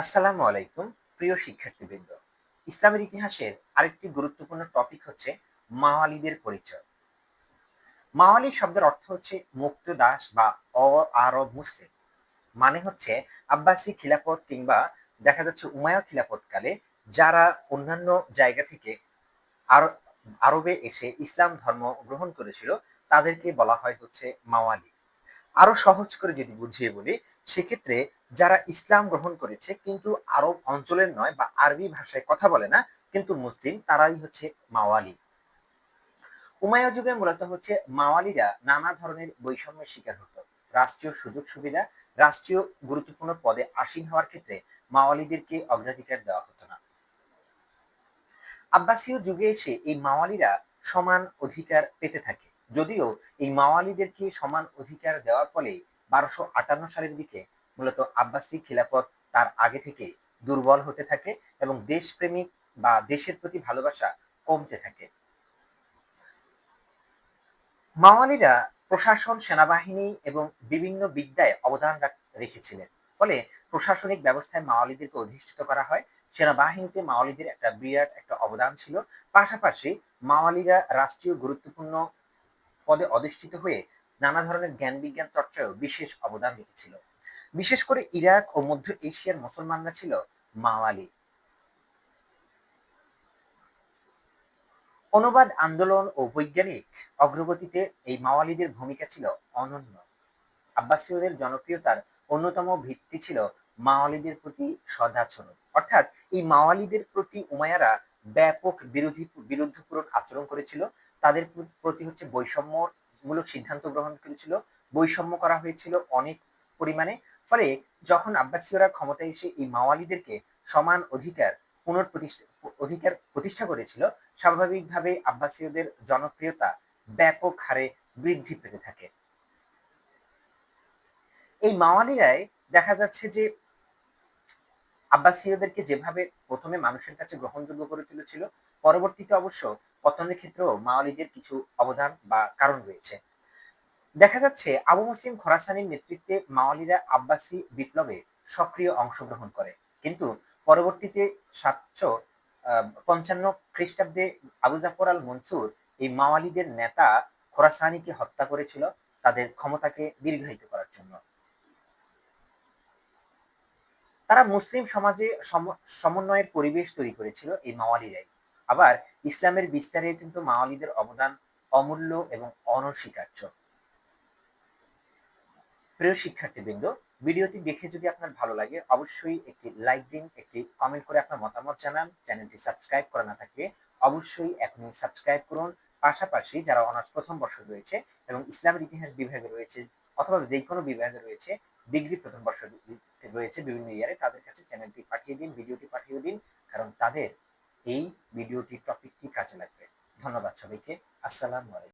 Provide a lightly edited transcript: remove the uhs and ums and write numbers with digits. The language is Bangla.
আসসালামু আলাইকুম প্রিয় শিক্ষার্থীবৃন্দ। ইসলামের ইতিহাসের আরেকটি গুরুত্বপূর্ণ টপিক হচ্ছে মাওয়ালিদের পরিচয়। মাওয়ালি শব্দের অর্থ হচ্ছে মুক্ত দাস বা অ আরব মুসলিম। মানে হচ্ছে আব্বাসি খিলাফত কিংবা দেখা যাচ্ছে উমাইয়া খিলাফত কালে যারা অন্যান্য জায়গা থেকে আরব আরবে এসে ইসলাম ধর্ম গ্রহণ করেছিল তাদেরকে বলা হয় হচ্ছে মাওয়ালি। আরো সহজ করে যদি বুঝিয়ে বলি, সেক্ষেত্রে যারা ইসলাম গ্রহণ করেছে কিন্তু আরব অঞ্চলের নয় বা আরবি ভাষায় কথা বলে না কিন্তু মুসলিম, তারাই হচ্ছে মাওয়ালি। উমাইয়া যুগে মূলত হচ্ছে মাওয়ালিরা নানা ধরনের বৈষম্যের শিকার হতো। রাষ্ট্রীয় সুযোগ সুবিধা, রাষ্ট্রীয় গুরুত্বপূর্ণ পদে আসীন হওয়ার ক্ষেত্রে মাওয়ালিদেরকে অগ্রাধিকার দেওয়া হতো না। আব্বাসীয় যুগে এসে এই মাওয়ালিরা সমান অধিকার পেতে থাকে। যদিও এই মাওয়ালিদেরকে সমান অধিকার দেওয়ার ফলে 1258 সালের দিকে মূলত আব্বাসি খিলাফত তার আগে থেকে দুর্বল হতে থাকে এবং দেশপ্রেমিক বা দেশের প্রতি ভালোবাসা কমতে থাকে। মাওয়ালিরা প্রশাসন, সেনাবাহিনী এবং বিভিন্ন বিদ্যায় অবদান রেখেছিলেন। ফলে প্রশাসনিক ব্যবস্থায় মাওয়ালিদেরকে অধিষ্ঠিত করা হয়। সেনাবাহিনীতে মাওয়ালিদের একটা বিরাট একটা অবদান ছিল। পাশাপাশি মাওয়ালিরা রাষ্ট্রীয় গুরুত্বপূর্ণ পদে অধিষ্ঠিত হয়ে নানা ধরনের জ্ঞান বিজ্ঞান চর্চায়ও বিশেষ অবদান রেখেছিল। বিশেষ করে ইরাক ও মধ্য এশিয়ার মুসলমানরা ছিল মাওয়ালি। অনুবাদ আন্দোলন ও বৈজ্ঞানিক অগ্রগতিতে এই মাওয়ালিদের ভূমিকা ছিল অনন্য। আব্বাসীয়দের জনপ্রিয়তার অন্যতম ভিত্তি ছিল মাওয়ালিদের প্রতি সদাচরণ। অর্থাৎ এই মাওয়ালিদের প্রতি উমাইয়ারা ব্যাপক বিরুদ্ধপূরণ আচরণ করেছিল। তাদের প্রতি হচ্ছে বৈষম্যমূলক সিদ্ধান্ত গ্রহণ করেছিল। বৈষম্য করা হয়েছিল অনেক পরিমাণে। ফলে যখন আব্বাসীয়রা ক্ষমতায় এসে এই মাওয়ালিদেরকে সমান অধিকার প্রতিষ্ঠা করেছিল, স্বাভাবিকভাবে আব্বাসীয়দের জনপ্রিয়তা ব্যাপক হারে বৃদ্ধি পেতে থাকে। এই মাওয়ালিরাই দেখা যাচ্ছে যে আব্বাসীয়দেরকে যেভাবে প্রথমে মানুষের কাছে গ্রহণযোগ্য করে তুলেছিল, পরবর্তীতে অবশ্য পতনের ক্ষেত্রেও মাওয়ালিদের কিছু অবদান বা কারণ রয়েছে। দেখা যাচ্ছে আবু মুসলিম খোরাসানির নেতৃত্বে মাওয়ালিরা আব্বাসি বিপ্লবে সক্রিয় অংশগ্রহণ করে। কিন্তু পরবর্তীতে 755 খ্রিস্টাব্দে আবু জাফর আল মনসুর এই মাওয়ালিদের নেতা খোরাসানিকে হত্যা করেছিল তাদের ক্ষমতাকে দীর্ঘায়িত করার জন্য। তারা মুসলিম সমাজে সমন্বয়ের পরিবেশ তৈরি করেছিল এই মাওয়ালিরাই। আবার ইসলামের বিস্তারে কিন্তু মাওয়ালিদের অবদান অমূল্য এবং অনস্বীকার্য। প্রিয় শিক্ষার্থীবৃন্দ, ভিডিওটি দেখে যদি আপনার ভালো লাগে অবশ্যই একটি লাইক দিন, একটি কমেন্ট করে আপনার মতামত জানান। চ্যানেলটি সাবস্ক্রাইব করা না থাকলে অবশ্যই এখনই সাবস্ক্রাইব করুন। পাশাপাশি যারা অনার্স প্রথম বর্ষ রয়েছে এবং ইসলামের ইতিহাস বিভাগে রয়েছে অথবা যে কোনো বিভাগে রয়েছে, ডিগ্রি প্রথম বর্ষ রয়েছে বিভিন্ন ইয়ারে, তাদের কাছে চ্যানেলটি পাঠিয়ে দিন, ভিডিওটি পাঠিয়ে দিন, কারণ তাদের এই ভিডিওটি টপিকটি কাজে লাগবে। ধন্যবাদ সবাইকে। আসসালামু আলাইকুম।